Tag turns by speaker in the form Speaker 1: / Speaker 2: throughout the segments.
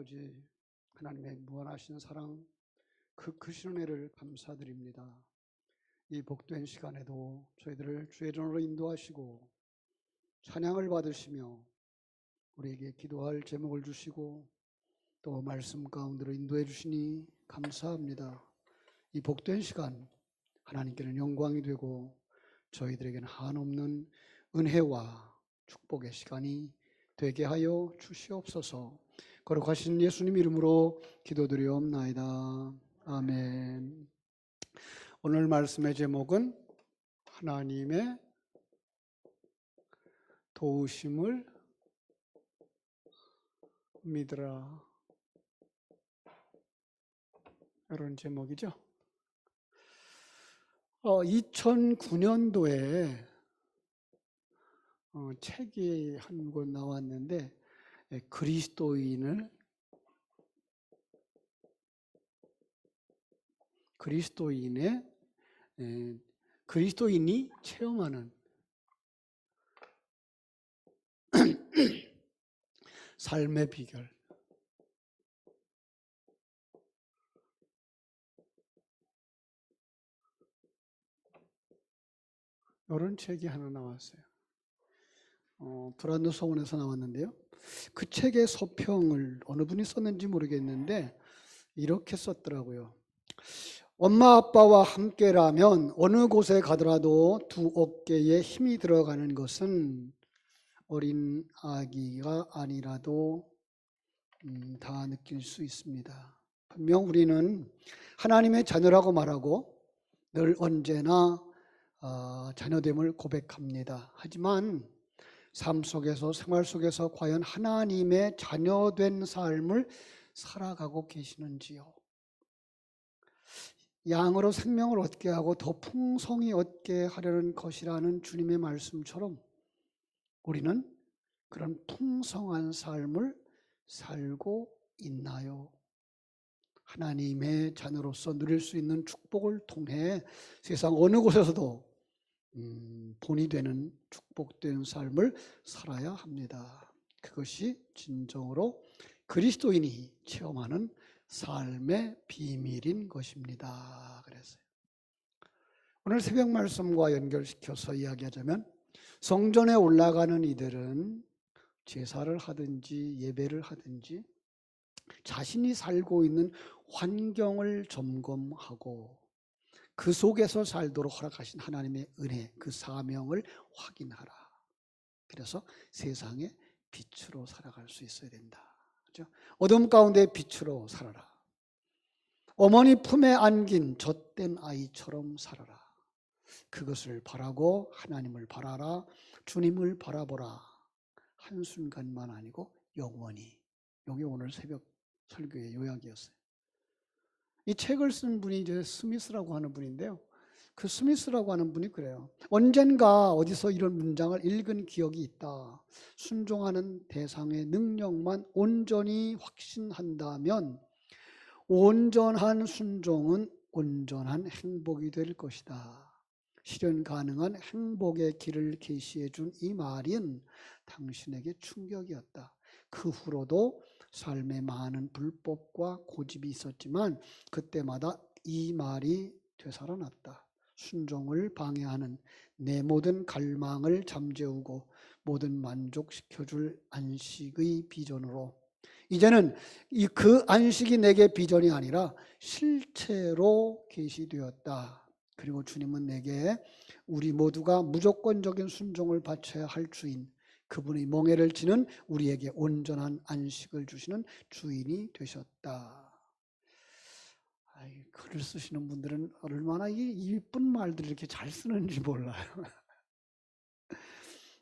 Speaker 1: 아버지, 하나님의 무한하신 사랑, 그 크신 은혜를 감사드립니다. 이 복된 시간에도 저희들을 주의 전으로 인도하시고 찬양을 받으시며 우리에게 기도할 제목을 주시고 또 말씀 가운데로 인도해 주시니 감사합니다. 이 복된 시간 하나님께는 영광이 되고 저희들에게는 한없는 은혜와 축복의 시간이 되게 하여 주시옵소서. 거룩하신 예수님 이름으로 기도드리옵나이다. 아멘. 오늘 말씀의 제목은 하나님의 도우심을 믿으라, 이런 제목이죠. 2009년도에 책이 한 권 나왔는데 그리스도인이 체험하는 삶의 비결. 이런 책이 하나 나왔어요. 브란드 서원에서 나왔는데요. 그 책의 서평을 어느 분이 썼는지 모르겠는데 이렇게 썼더라고요. 엄마 아빠와 함께라면 어느 곳에 가더라도 두 어깨에 힘이 들어가는 것은 어린 아기가 아니라도 다 느낄 수 있습니다. 분명 우리는 하나님의 자녀라고 말하고 늘 언제나 자녀됨을 고백합니다. 하지만 삶 속에서, 생활 속에서 과연 하나님의 자녀된 삶을 살아가고 계시는지요? 양으로 생명을 얻게 하고 더 풍성히 얻게 하려는 것이라는 주님의 말씀처럼 우리는 그런 풍성한 삶을 살고 있나요? 하나님의 자녀로서 누릴 수 있는 축복을 통해 세상 어느 곳에서도 본이 되는 축복된 삶을 살아야 합니다. 그것이 진정으로 그리스도인이 체험하는 삶의 비밀인 것입니다. 그랬어요. 오늘 새벽 말씀과 연결시켜서 이야기하자면 성전에 올라가는 이들은 제사를 하든지 예배를 하든지 자신이 살고 있는 환경을 점검하고 그 속에서 살도록 허락하신 하나님의 은혜, 그 사명을 확인하라. 그래서 세상의 빛으로 살아갈 수 있어야 된다. 그렇죠? 어둠 가운데 빛으로 살아라. 어머니 품에 안긴 젖된 아이처럼 살아라. 그것을 바라고 하나님을 바라라. 주님을 바라보라. 한순간만 아니고 영원히. 여기 오늘 새벽 설교의 요약이었어요. 이 책을 쓴 분이 이제 스미스라고 하는 분인데요. 그 스미스라고 하는 분이 그래요. 언젠가 어디서 이런 문장을 읽은 기억이 있다. 순종하는 대상의 능력만 온전히 확신한다면 온전한 순종은 온전한 행복이 될 것이다. 실현 가능한 행복의 길을 계시해 준 이 말은 당신에게 충격이었다. 그 후로도 삶에 많은 불법과 고집이 있었지만 그때마다 이 말이 되살아났다. 순종을 방해하는 내 모든 갈망을 잠재우고 모든 만족시켜줄 안식의 비전으로 이제는 그 안식이 내게 비전이 아니라 실체로 계시되었다. 그리고 주님은 내게 우리 모두가 무조건적인 순종을 바쳐야 할 주인, 그분의 멍에를 지는 우리에게 온전한 안식을 주시는 주인이 되셨다. 글을 쓰시는 분들은 얼마나 이쁜 말들을 이렇게 잘 쓰는지 몰라요.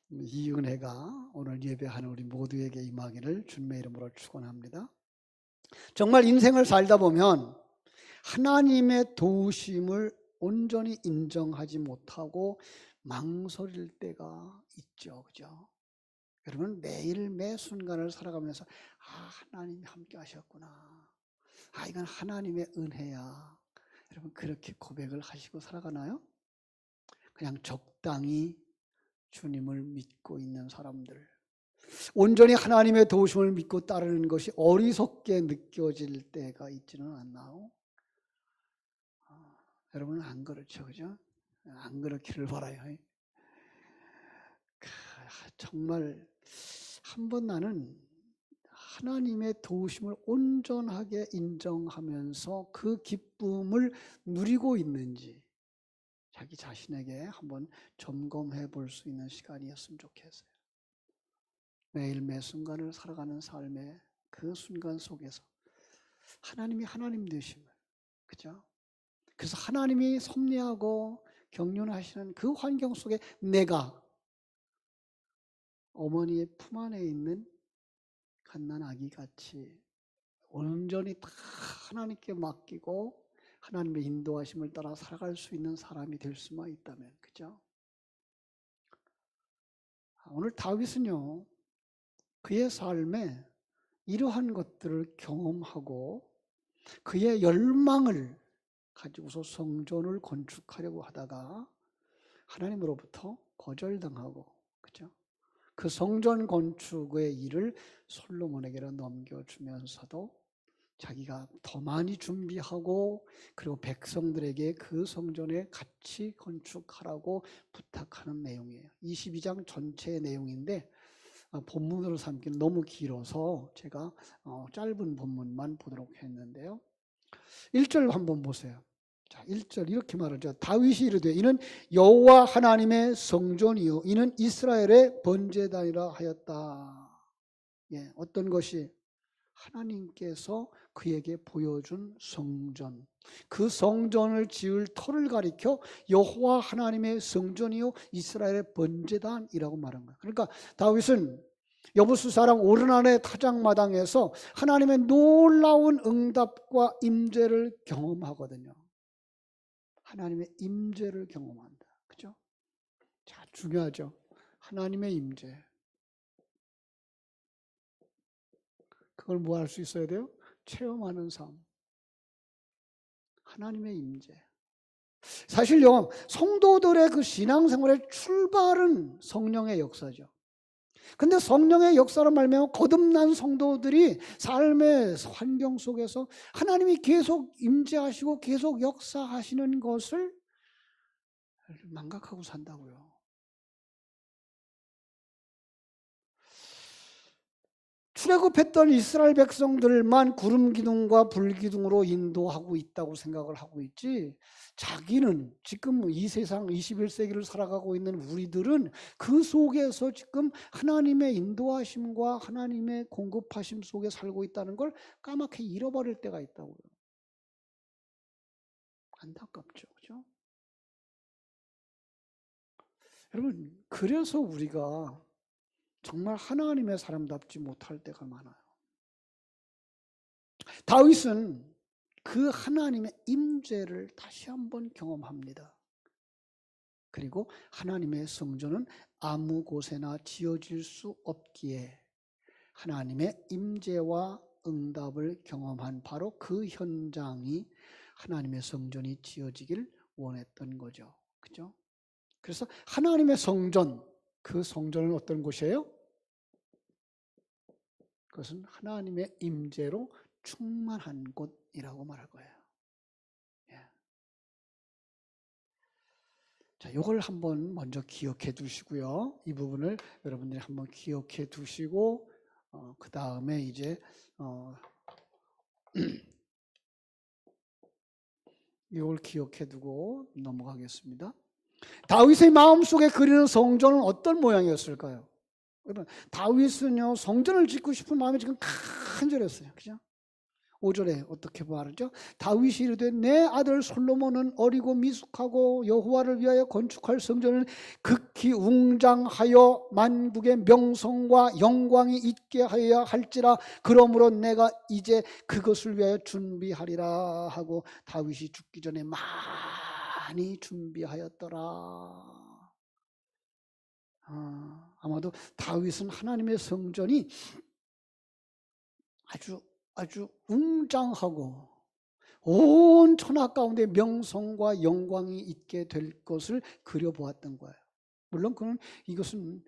Speaker 1: 이 은혜가 오늘 예배하는 우리 모두에게 임하기를 주님의 이름으로 축원합니다. 정말 인생을 살다 보면 하나님의 도우심을 온전히 인정하지 못하고 망설일 때가 있죠. 그죠? 여러분 매일 매 순간을 살아가면서 하나님이 함께 하셨구나. 이건 하나님의 은혜야. 여러분 그렇게 고백을 하시고 살아가나요? 그냥 적당히 주님을 믿고 있는 사람들, 온전히 하나님의 도우심을 믿고 따르는 것이 어리석게 느껴질 때가 있지는 않나요? 여러분은 안 그렇죠, 그죠? 안 그렇기를 바라요. 정말 한번 나는 하나님의 도우심을 온전하게 인정하면서 그 기쁨을 누리고 있는지 자기 자신에게 한번 점검해 볼 수 있는 시간이었으면 좋겠어요. 매일 매 순간을 살아가는 삶의 그 순간 속에서 하나님이 하나님 되심을, 그죠? 그래서 하나님이 섭리하고 경륜하시는 그 환경 속에 내가 어머니의 품 안에 있는 갓난 아기같이 온전히 다 하나님께 맡기고 하나님의 인도하심을 따라 살아갈 수 있는 사람이 될 수만 있다면, 그죠? 오늘 다윗은요, 그의 삶에 이러한 것들을 경험하고 그의 열망을 가지고서 성전을 건축하려고 하다가 하나님으로부터 거절당하고, 그죠? 그 성전 건축의 일을 솔로몬에게로 넘겨주면서도 자기가 더 많이 준비하고 그리고 백성들에게 그 성전에 같이 건축하라고 부탁하는 내용이에요. 22장 전체의 내용인데 본문으로 삼기는 너무 길어서 제가 짧은 본문만 보도록 했는데요. 1절 한번 보세요. 자, 1절 이렇게 말하죠. 다윗이 이르되 이는 여호와 하나님의 성전이요 이는 이스라엘의 번제단이라 하였다. 예, 어떤 것이? 하나님께서 그에게 보여준 성전, 그 성전을 지을 터를 가리켜 여호와 하나님의 성전이요 이스라엘의 번제단이라고 말한 거예요. 그러니까 다윗은 여부수사랑 오르난의 타작마당에서 하나님의 놀라운 응답과 임재를 경험하거든요. 하나님의 임재를 경험한다. 그죠? 자, 중요하죠. 하나님의 임재. 그걸 뭐 할 수 있어야 돼요? 체험하는 삶. 하나님의 임재. 사실요, 성도들의 그 신앙생활의 출발은 성령의 역사죠. 근데 성령의 역사로 말미암아 거듭난 성도들이 삶의 환경 속에서 하나님이 계속 임재하시고 계속 역사하시는 것을 망각하고 산다고요. 출애굽했던 이스라엘 백성들만 구름 기둥과 불 기둥으로 인도하고 있다고 생각을 하고 있지, 자기는 지금 이 세상 21세기를 살아가고 있는 우리들은 그 속에서 지금 하나님의 인도하심과 하나님의 공급하심 속에 살고 있다는 걸 까맣게 잃어버릴 때가 있다고요. 안타깝죠, 그죠? 여러분, 그래서 우리가 정말 하나님의 사람답지 못할 때가 많아요. 다윗은 그 하나님의 임재를 다시 한번 경험합니다. 그리고 하나님의 성전은 아무 곳에나 지어질 수 없기에 하나님의 임재와 응답을 경험한 바로 그 현장이 하나님의 성전이 지어지길 원했던 거죠. 그죠? 그래서 하나님의 성전, 그 성전은 어떤 곳이에요? 그것은 하나님의 임재로 충만한 곳이라고 말할 거예요. 예. 자, 이걸 한번 먼저 기억해 두시고요. 이 부분을 여러분들이 한번 기억해 두시고 그 다음에 이제 이걸 기억해 두고 넘어가겠습니다. 다윗의 마음속에 그리는 성전은 어떤 모양이었을까요? 여러분, 다윗은요, 성전을 짓고 싶은 마음이 지금 간절했어요. 그죠? 5절에 어떻게 말하죠? 다윗이 이르되 내 아들 솔로몬은 어리고 미숙하고 여호와를 위하여 건축할 성전을 극히 웅장하여 만국의 명성과 영광이 있게 하여야 할지라. 그러므로 내가 이제 그것을 위하여 준비하리라 하고 다윗이 죽기 전에 많이 준비하였더라. 아마도 다윗은 하나님의 성전이 아주 웅장하고 온 천하 가운데 명성과 영광이 있게 될 것을 그려보았던 거예요. 물론 그는 이것은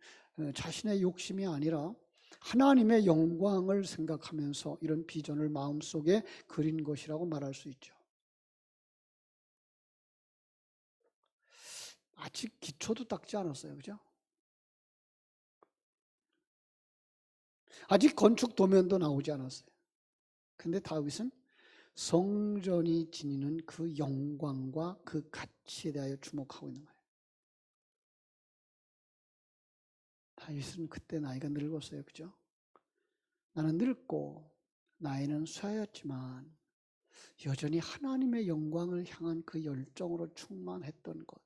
Speaker 1: 자신의 욕심이 아니라 하나님의 영광을 생각하면서 이런 비전을 마음속에 그린 것이라고 말할 수 있죠. 아직 기초도 닦지 않았어요. 그죠? 아직 건축 도면도 나오지 않았어요. 근데 다윗은 성전이 지니는 그 영광과 그 가치에 대하여 주목하고 있는 거예요. 다윗은 그때 나이가 늙었어요. 그죠? 나는 늙고 나이는 쇠하였지만 여전히 하나님의 영광을 향한 그 열정으로 충만했던 것.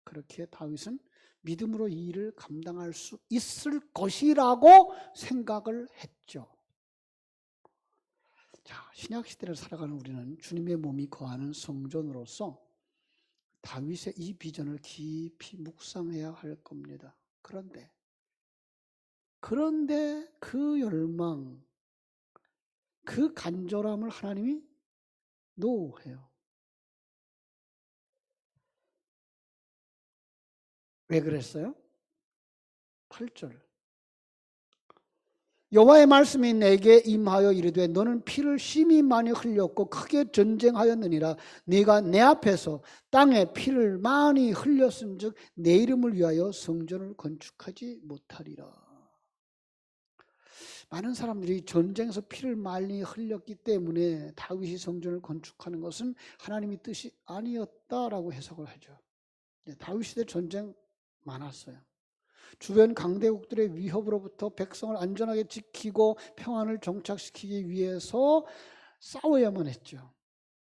Speaker 1: 그렇게 다윗은 믿음으로 이 일을 감당할 수 있을 것이라고 생각을 했죠. 자, 신약 시대를 살아가는 우리는 주님의 몸이 거하는 성전으로서 다윗의 이 비전을 깊이 묵상해야 할 겁니다. 그런데 그 열망, 그 간절함을 하나님이 노해요. 왜 그랬어요? 8절. 여호와의 말씀이 내게 임하여 이르되 너는 피를 심히 많이 흘렸고 크게 전쟁하였느니라. 네가 내 앞에서 땅에 피를 많이 흘렸음즉 내 이름을 위하여 성전을 건축하지 못하리라. 많은 사람들이 전쟁에서 피를 많이 흘렸기 때문에 다윗이 성전을 건축하는 것은 하나님의 뜻이 아니었다라고 해석을 하죠. 다윗 시대 전쟁 많았어요. 주변 강대국들의 위협으로부터 백성을 안전하게 지키고 평안을 정착시키기 위해서 싸워야만 했죠.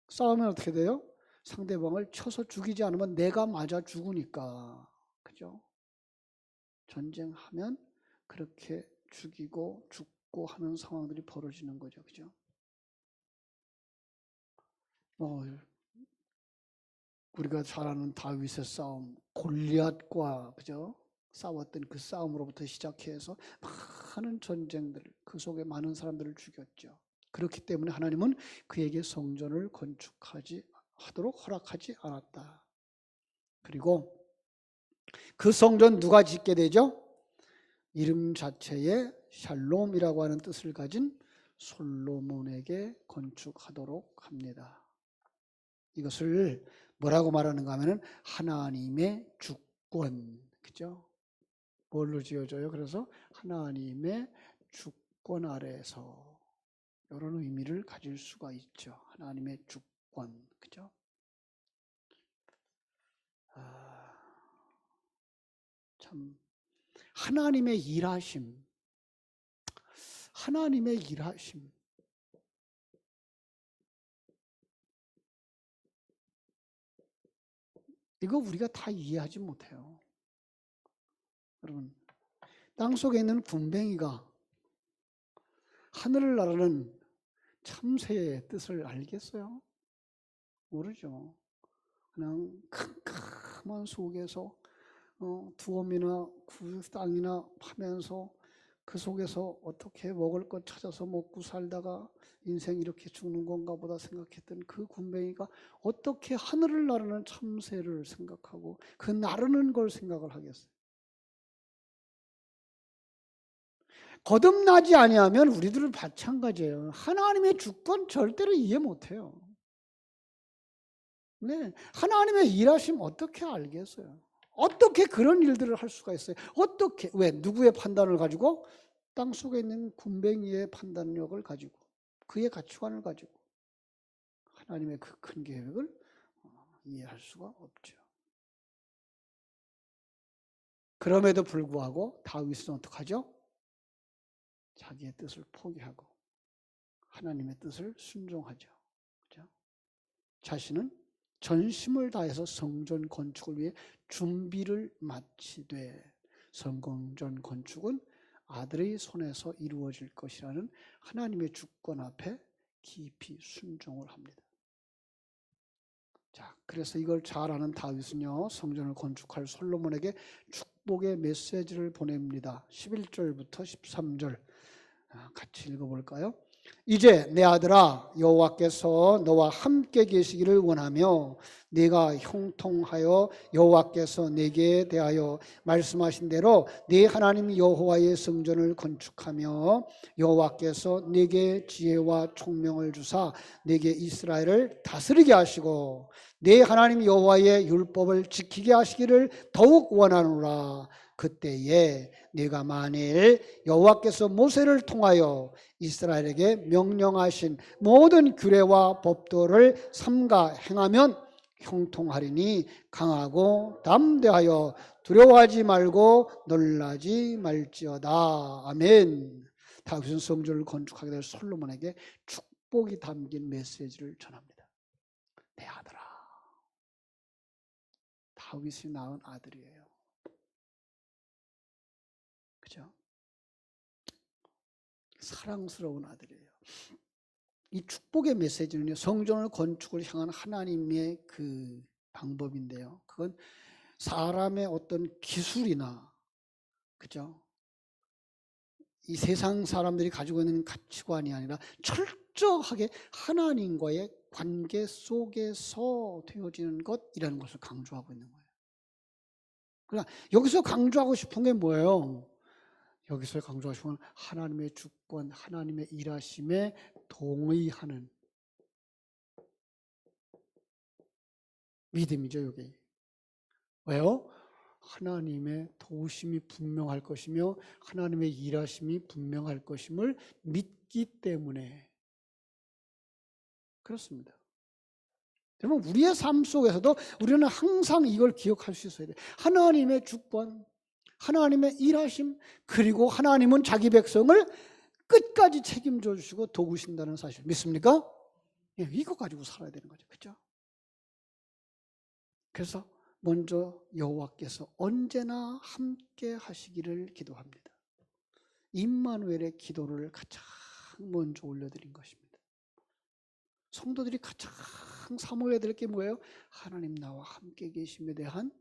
Speaker 1: 싸우면 어떻게 돼요? 상대방을 쳐서 죽이지 않으면 내가 맞아 죽으니까. 그죠? 전쟁하면 그렇게 죽이고 죽고 하는 상황들이 벌어지는 거죠. 그죠? 우리가 잘 아는 다윗의 싸움, 골리앗과 그죠? 싸웠던 그 싸움으로부터 시작해서 많은 전쟁들, 그 속에 많은 사람들을 죽였죠. 그렇기 때문에 하나님은 그에게 성전을 건축하도록 허락하지 않았다. 그리고 그 성전 누가 짓게 되죠? 이름 자체에 샬롬이라고 하는 뜻을 가진 솔로몬에게 건축하도록 합니다. 이것을 뭐라고 말하는가 하면은 하나님의 주권, 그죠? 뭘로 지어져요? 그래서 하나님의 주권 아래에서 이런 의미를 가질 수가 있죠. 하나님의 주권, 그죠? 참 하나님의 일하심, 하나님의 일하심. 이거 우리가 다 이해하지 못해요. 여러분, 땅속에 있는 군뱅이가 하늘을 나르는 참새의 뜻을 알겠어요? 모르죠. 그냥 캄캄한 속에서 두엄이나 그 땅이나 파면서 그 속에서 어떻게 먹을 것 찾아서 먹고 살다가 인생 이렇게 죽는 건가 보다 생각했던 그 군뱅이가 어떻게 하늘을 나르는 참새를 생각하고 그 나르는 걸 생각을 하겠어요? 거듭나지 아니하면 우리들은 마찬가지예요. 하나님의 주권 절대로 이해 못해요. 네, 하나님의 일하심 어떻게 알겠어요? 어떻게 그런 일들을 할 수가 있어요? 어떻게, 왜, 누구의 판단을 가지고? 땅속에 있는 군뱅이의 판단력을 가지고, 그의 가치관을 가지고 하나님의 그 큰 계획을 이해할 수가 없죠. 그럼에도 불구하고 다윗은 어떻게 하죠? 자기의 뜻을 포기하고 하나님의 뜻을 순종하죠. 그렇죠? 자신은 전심을 다해서 성전 건축을 위해 준비를 마치되 성전 건축은 아들의 손에서 이루어질 것이라는 하나님의 주권 앞에 깊이 순종을 합니다. 자, 그래서 이걸 잘 아는 다윗은요, 성전을 건축할 솔로몬에게 축복의 메시지를 보냅니다. 11절부터 13절 같이 읽어볼까요? 이제 내 아들아 여호와께서 너와 함께 계시기를 원하며 네가 형통하여 여호와께서 내게 대하여 말씀하신 대로 네 하나님 여호와의 성전을 건축하며 여호와께서 네게 지혜와 총명을 주사 네게 이스라엘을 다스리게 하시고 네 하나님 여호와의 율법을 지키게 하시기를 더욱 원하노라. 그때에 네가 만일 여호와께서 모세를 통하여 이스라엘에게 명령하신 모든 규례와 법도를 삼가 행하면 형통하리니 강하고 담대하여 두려워하지 말고 놀라지 말지어다. 아멘. 다윗은 성전을 건축하게 될 솔로몬에게 축복이 담긴 메시지를 전합니다. 내 아들아. 다윗이 낳은 아들이에요. 그죠? 사랑스러운 아들이에요. 이 축복의 메시지는요, 성전을 건축을 향한 하나님의 그 방법인데요. 그건 사람의 어떤 기술이나, 그죠? 이 세상 사람들이 가지고 있는 가치관이 아니라 철저하게 하나님과의 관계 속에서 되어지는 것이라는 것을 강조하고 있는 거예요. 그러나 여기서 강조하고 싶은 게 뭐예요? 여기서 강조하고 싶은 건 하나님의 주권, 하나님의 일하심에 동의하는 믿음이죠, 이게. 왜요? 하나님의 도우심이 분명할 것이며 하나님의 일하심이 분명할 것임을 믿기 때문에 그렇습니다. 여러분, 우리의 삶 속에서도 우리는 항상 이걸 기억할 수 있어야 돼요. 하나님의 주권, 하나님의 일하심, 그리고 하나님은 자기 백성을 끝까지 책임져 주시고 도우신다는 사실 믿습니까? 예, 이거 가지고 살아야 되는 거죠. 그렇죠? 그래서 먼저 여호와께서 언제나 함께 하시기를 기도합니다. 임마누엘의 기도를 가장 먼저 올려드린 것입니다. 성도들이 가장 사모해야 될 게 뭐예요? 하나님 나와 함께 계심에 대한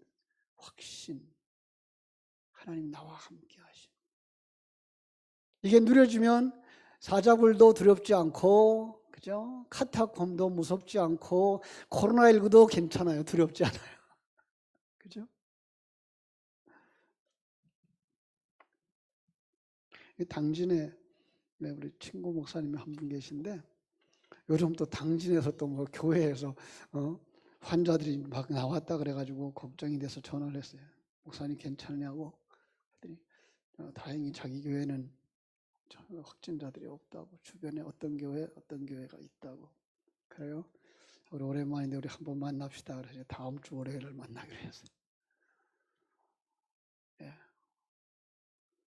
Speaker 1: 확신. 하나님 나와 함께 하심. 이게 누려지면 사자굴도 두렵지 않고, 그죠? 카타콤도 무섭지 않고, 코로나19도 괜찮아요. 두렵지 않아요. 그죠? 당진에 우리 친구 목사님이 한 분 계신데, 요즘 또 당진에서 또 뭐 교회에서 환자들이 막 나왔다 그래가지고 걱정이 돼서 전화를 했어요. 목사님 괜찮냐고. 그랬더니 다행히 자기 교회는 확진자들이 없다고, 주변에 어떤 교회가 있다고. 그래요? 우리 오랜만인데 우리 한번 만납시다. 그래서 다음 주 월요일을 만나기로 했어요. 예.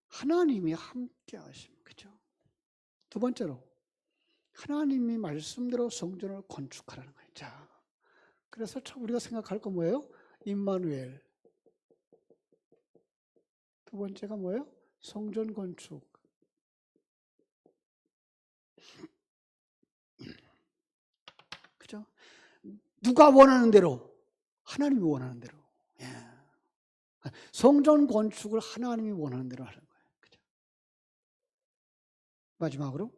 Speaker 1: 하나님이 함께 하심. 그죠? 두 번째로 하나님이 말씀대로 성전을 건축하라는 거예요. 자, 그래서 참 우리가 생각할 거 뭐예요? 임마누엘. 두 번째가 뭐예요? 성전 건축. 그죠? 누가 원하는 대로, 하나님이 원하는 대로. 예. 성전 건축을 하나님이 원하는 대로 하는 거예요. 그죠? 마지막으로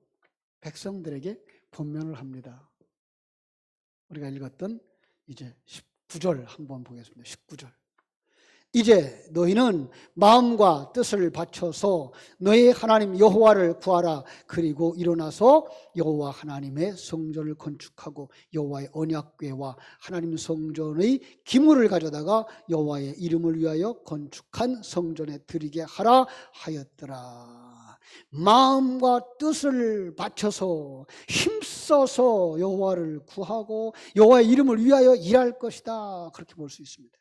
Speaker 1: 백성들에게 권면을 합니다. 우리가 읽었던 이제 19절 한번 보겠습니다. 19절. 이제 너희는 마음과 뜻을 바쳐서 너희 하나님 여호와를 구하라. 그리고 일어나서 여호와 하나님의 성전을 건축하고 여호와의 언약궤와 하나님 성전의 기물을 가져다가 여호와의 이름을 위하여 건축한 성전에 드리게 하라 하였더라. 마음과 뜻을 바쳐서 힘써서 여호와를 구하고 여호와의 이름을 위하여 일할 것이다. 그렇게 볼 수 있습니다.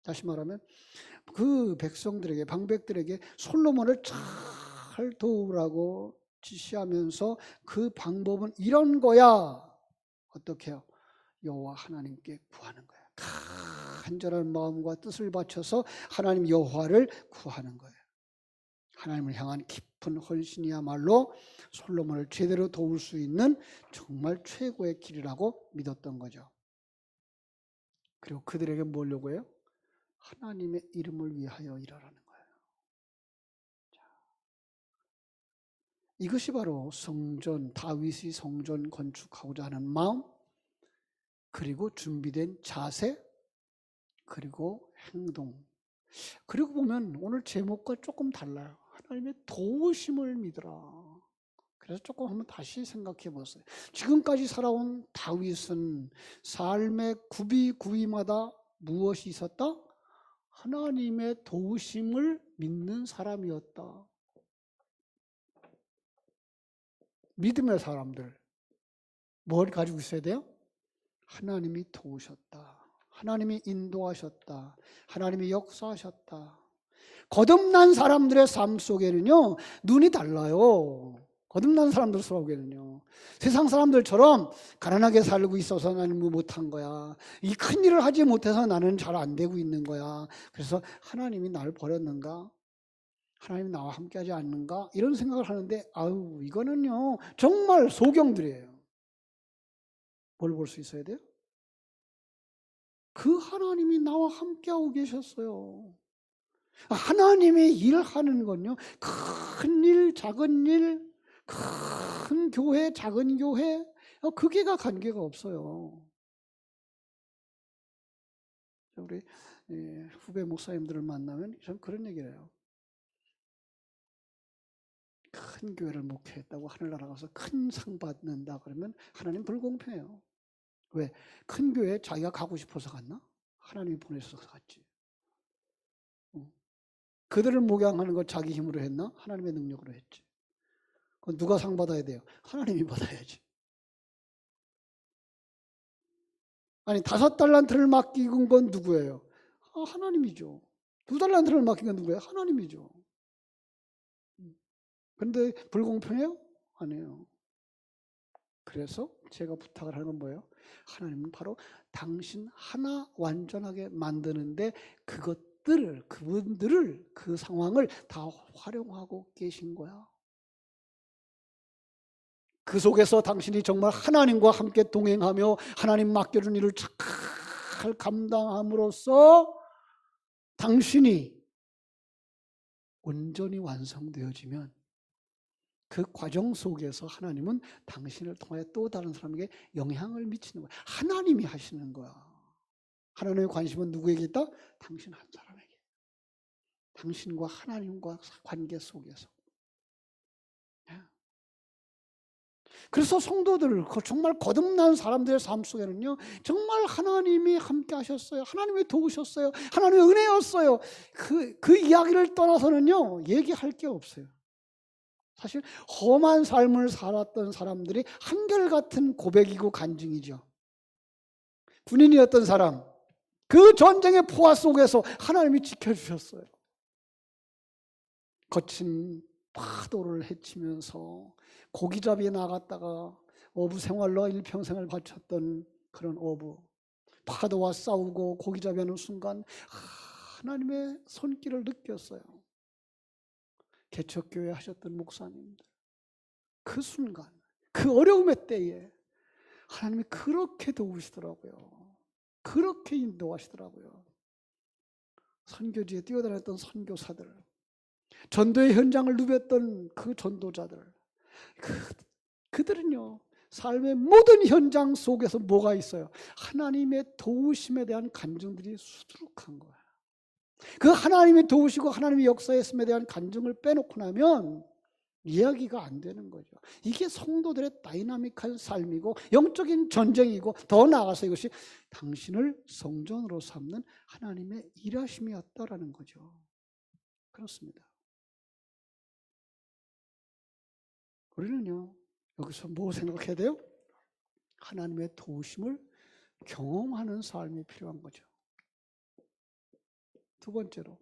Speaker 1: 다시 말하면 그 백성들에게, 방백들에게 솔로몬을 잘 도우라고 지시하면서 그 방법은 이런 거야. 어떻게 해요? 여호와 하나님께 구하는 거야. 간절한 마음과 뜻을 바쳐서 하나님 여호와를 구하는 거예요. 하나님을 향한 깊은 헌신이야말로 솔로몬을 제대로 도울 수 있는 정말 최고의 길이라고 믿었던 거죠. 그리고 그들에게 뭐려고 해요? 하나님의 이름을 위하여 일하라는 거예요. 이것이 바로 성전, 다윗이 성전 건축하고자 하는 마음, 그리고 준비된 자세, 그리고 행동. 그리고 보면 오늘 제목과 조금 달라요. 하나님의 도우심을 믿으라. 그래서 조금 한번 다시 생각해 보세요. 지금까지 살아온 다윗은 삶의 구비구비마다 무엇이 있었다? 하나님의 도우심을 믿는 사람이었다. 믿음의 사람들 뭘 가지고 있어야 돼요? 하나님이 도우셨다. 하나님이 인도하셨다. 하나님이 역사하셨다. 거듭난 사람들의 삶 속에는요, 눈이 달라요. 거듭난 사람들 속에는요, 세상 사람들처럼 가난하게 살고 있어서 나는 뭐 못한 거야. 이 큰 일을 하지 못해서 나는 잘 안 되고 있는 거야. 그래서 하나님이 나를 버렸는가? 하나님이 나와 함께하지 않는가? 이런 생각을 하는데, 아유, 이거는요, 정말 소경들이에요. 뭘 볼 수 있어야 돼요? 그 하나님이 나와 함께하고 계셨어요. 하나님의 일하는 건요, 큰 일, 작은 일, 큰 교회, 작은 교회, 그게가 관계가 없어요. 우리 후배 목사님들을 만나면 전 그런 얘기를 해요. 큰 교회를 목회했다고 하늘나라 가서 큰 상 받는다 그러면 하나님 불공평해요. 왜? 큰 교회에 자기가 가고 싶어서 갔나? 하나님이 보내셔서 갔지. 그들을 목양하는 걸 자기 힘으로 했나? 하나님의 능력으로 했지. 그건 누가 상 받아야 돼요? 하나님이 받아야지. 아니 5달란트를 맡기는 건 누구예요? 하나님이죠. 2달란트를 맡긴 건 누구예요? 하나님이죠. 그런데 불공평해요? 아니에요. 그래서 제가 부탁을 하는 건 뭐예요? 하나님은 바로 당신 하나 완전하게 만드는데 그분들을 그 상황을 다 활용하고 계신 거야. 그 속에서 당신이 정말 하나님과 함께 동행하며 하나님 맡겨준 일을 잘 감당함으로써 당신이 온전히 완성되어지면 그 과정 속에서 하나님은 당신을 통하여 또 다른 사람에게 영향을 미치는 거야. 하나님이 하시는 거야. 하나님의 관심은 누구에게 있다? 당신 한 사람에게. 당신과 하나님과 관계 속에서. 그래서 성도들, 정말 거듭난 사람들의 삶 속에는요, 정말 하나님이 함께 하셨어요. 하나님이 도우셨어요. 하나님의 은혜였어요. 그 이야기를 떠나서는요, 얘기할 게 없어요. 사실 험한 삶을 살았던 사람들이 한결같은 고백이고 간증이죠. 군인이었던 사람, 그 전쟁의 포화 속에서 하나님이 지켜주셨어요. 거친 파도를 헤치면서 고기잡이에 나갔다가 어부 생활로 일평생을 바쳤던 그런 어부, 파도와 싸우고 고기잡이하는 순간 하나님의 손길을 느꼈어요. 개척교회 하셨던 목사님들, 그 순간, 그 어려움의 때에 하나님이 그렇게 도우시더라고요. 그렇게 인도하시더라고요. 선교지에 뛰어다녔던 선교사들, 전도의 현장을 누볐던 그 전도자들, 그들은요, 삶의 모든 현장 속에서 뭐가 있어요? 하나님의 도우심에 대한 간증들이 수두룩한 거야. 그 하나님이 도우시고 하나님이 역사했음에 대한 간증을 빼놓고 나면 이야기가 안 되는 거죠. 이게 성도들의 다이나믹한 삶이고 영적인 전쟁이고, 더 나아가서 이것이 당신을 성전으로 삼는 하나님의 일하심이었다라는 거죠. 그렇습니다. 우리는요, 여기서 뭐 생각해야 돼요? 하나님의 도우심을 경험하는 삶이 필요한 거죠. 두 번째로,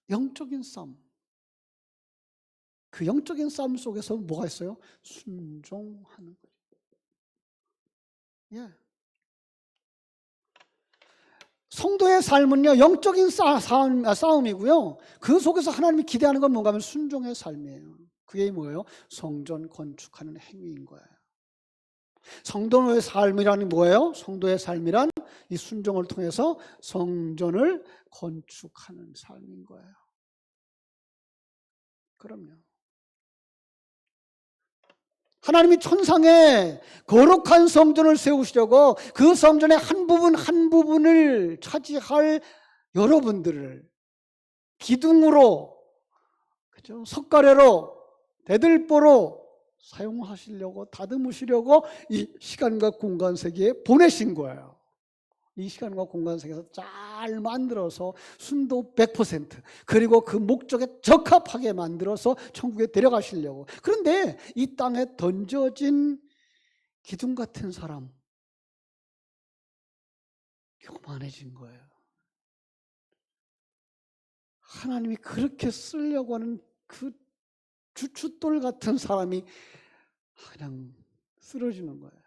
Speaker 1: 영적인 싸움. 그 영적인 싸움 속에서 뭐가 있어요? 순종하는 거죠. 예. 성도의 삶은요, 영적인 싸움이고요. 그 속에서 하나님이 기대하는 건 뭔가 하면 순종의 삶이에요. 그게 뭐예요? 성전 건축하는 행위인 거예요. 성도의 삶이란 뭐예요? 성도의 삶이란 이 순종을 통해서 성전을 건축하는 삶인 거예요. 그럼요. 하나님이 천상에 거룩한 성전을 세우시려고 그 성전의 한 부분 한 부분을 차지할 여러분들을 기둥으로, 그죠? 석가래로, 대들보로 사용하시려고, 다듬으시려고 이 시간과 공간 세계에 보내신 거예요. 이 시간과 공간 세계에서 잘 만들어서 순도 100%, 그리고 그 목적에 적합하게 만들어서 천국에 데려가시려고. 그런데 이 땅에 던져진 기둥 같은 사람, 교만해진 거예요. 하나님이 그렇게 쓰려고 하는 그 주춧돌 같은 사람이 그냥 쓰러지는 거예요.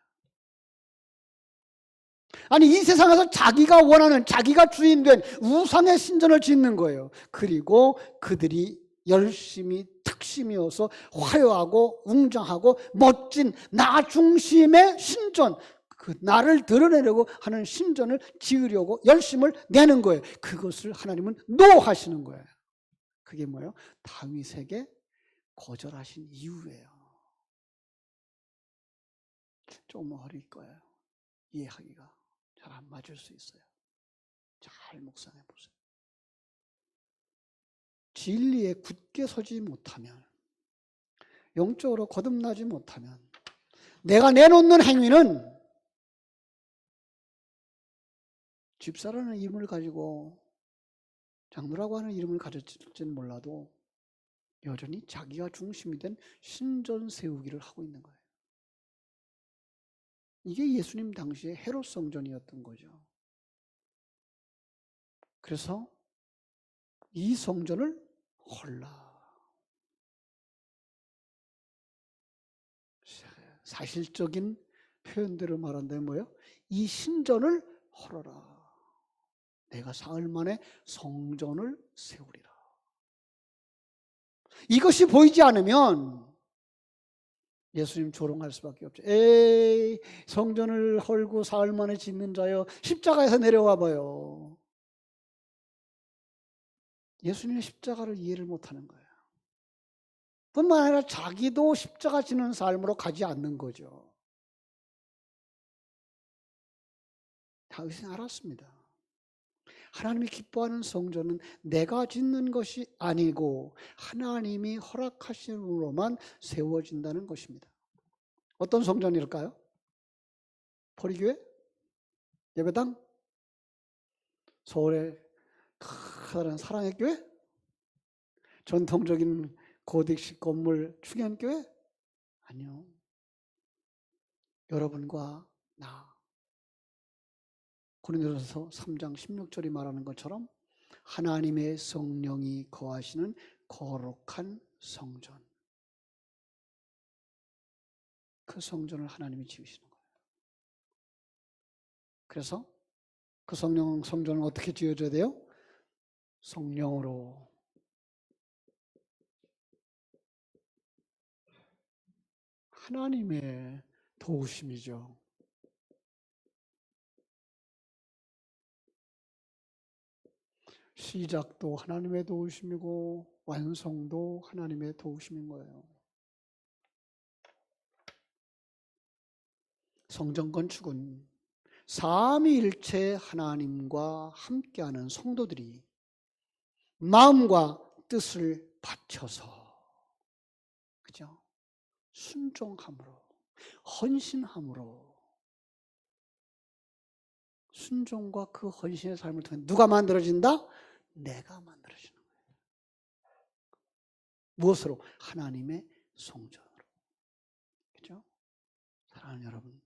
Speaker 1: 아니, 이 세상에서 자기가 원하는, 자기가 주인된 우상의 신전을 짓는 거예요. 그리고 그들이 열심히 특심이어서 화려하고 웅장하고 멋진 나 중심의 신전, 그 나를 드러내려고 하는 신전을 지으려고 열심을 내는 거예요. 그것을 하나님은 노하시는 거예요. 그게 뭐예요? 다윗에게 거절하신 이유예요. 좀 어릴 거예요. 이해하기가 잘 안 맞을 수 있어요. 잘 묵상해 보세요. 진리에 굳게 서지 못하면, 영적으로 거듭나지 못하면, 내가 내놓는 행위는 집사라는 이름을 가지고 장로라고 하는 이름을 가졌을지는 몰라도 여전히 자기가 중심이 된 신전 세우기를 하고 있는 거예요. 이게 예수님 당시의 헤롯 성전이었던 거죠. 그래서 이 성전을 헐라, 사실적인 표현대로 말한다면 뭐예요? 이 신전을 헐어라. 내가 사흘 만에 성전을 세우리라. 이것이 보이지 않으면 예수님 조롱할 수밖에 없죠. 에이, 성전을 헐고 사흘 만에 짓는 자여, 십자가에서 내려와 봐요. 예수님의 십자가를 이해를 못하는 거예요. 뿐만 아니라 자기도 십자가 지는 삶으로 가지 않는 거죠. 다윗은 알았습니다. 하나님이 기뻐하는 성전은 내가 짓는 것이 아니고 하나님이 허락하심으로만 세워진다는 것입니다. 어떤 성전일까요? 보리교회? 예배당? 서울의 커다란 사랑의 교회? 전통적인 고딕식 건물 충현교회? 아니요. 여러분과 나. 고린도전서 3장 16절이 말하는 것처럼 하나님의 성령이 거하시는 거룩한 성전. 그 성전을 하나님이 지으시는 거예요. 그래서 그 성전은 어떻게 지어져야 돼요? 성령으로. 하나님의 도우심이죠. 시작도 하나님의 도우심이고 완성도 하나님의 도우심인 거예요. 성전 건축은 삼위일체 하나님과 함께하는 성도들이 마음과 뜻을 바쳐서, 그죠? 순종함으로, 헌신함으로, 순종과 그 헌신의 삶을 통해 누가 만들어진다? 내가 만들어지는 거예요. 무엇으로? 하나님의 성전으로. 그죠? 사랑하는 여러분,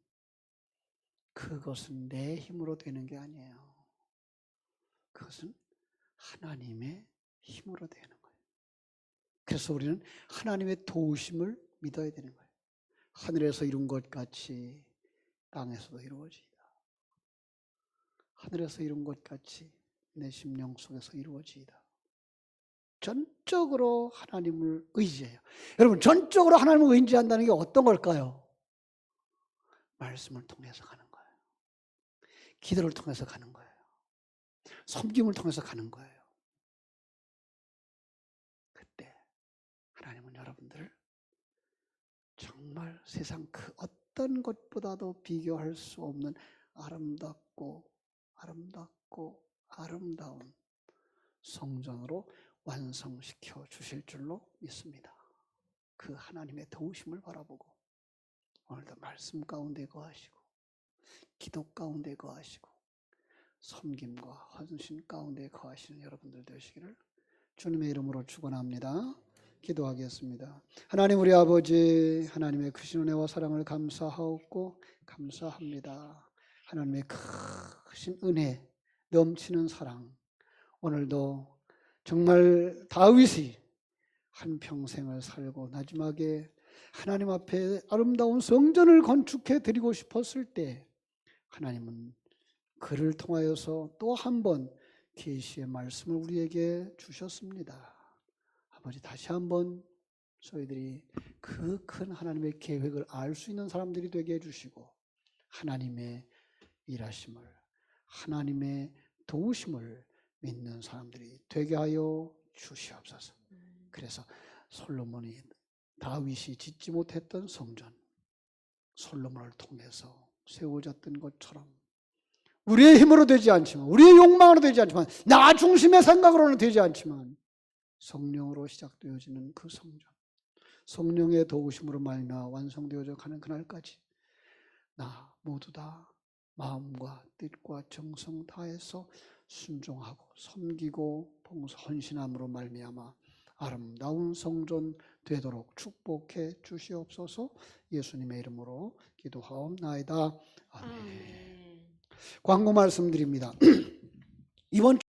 Speaker 1: 그것은 내 힘으로 되는 게 아니에요. 그것은 하나님의 힘으로 되는 거예요. 그래서 우리는 하나님의 도우심을 믿어야 되는 거예요. 하늘에서 이룬 것 같이 땅에서도 이루어지이다. 하늘에서 이룬 것 같이 내 심령 속에서 이루어지이다. 전적으로 하나님을 의지해요. 여러분, 전적으로 하나님을 의지한다는 게 어떤 걸까요? 말씀을 통해서 가는 거예요. 기도를 통해서 가는 거예요. 섬김을 통해서 가는 거예요. 그때 하나님은 여러분들을 정말 정말 세상 그 어떤 것보다도 비교할 수 없는 아름답고 아름다운 성전으로 완성시켜 주실 줄로 믿습니다. 그 하나님의 도우심을 바라보고 오늘도 말씀 가운데 거하시고 기도 가운데 거하시고 섬김과 헌신 가운데 거하시는 여러분들 되시기를 주님의 이름으로 축원합니다. 기도하겠습니다. 하나님 우리 아버지, 하나님의 크신 은혜와 사랑을 감사하옵고 감사합니다. 하나님의 크신 은혜, 넘치는 사랑, 오늘도 정말 다윗이 한평생을 살고 마지막에 하나님 앞에 아름다운 성전을 건축해 드리고 싶었을 때 하나님은 그를 통하여서 또 한 번 계시의 말씀을 우리에게 주셨습니다. 아버지, 다시 한번 저희들이 그 큰 하나님의 계획을 알 수 있는 사람들이 되게 해주시고 하나님의 일하심을, 하나님의 도우심을 믿는 사람들이 되게 하여 주시옵소서. 그래서 솔로몬이, 다윗이 짓지 못했던 성전, 솔로몬을 통해서 세워졌던 것처럼 우리의 힘으로 되지 않지만, 우리의 욕망으로 되지 않지만, 나 중심의 생각으로는 되지 않지만 성령으로 시작되어지는 그 성전, 성령의 도우심으로 말미암아 완성되어져 가는 그날까지 나 모두 다 마음과 뜻과 정성 다해서 순종하고 섬기고 헌신함으로 말미암아 아름다운 성전 되도록 축복해 주시옵소서. 예수님의 이름으로 기도하옵나이다. 아멘. 광고 말씀드립니다. 이번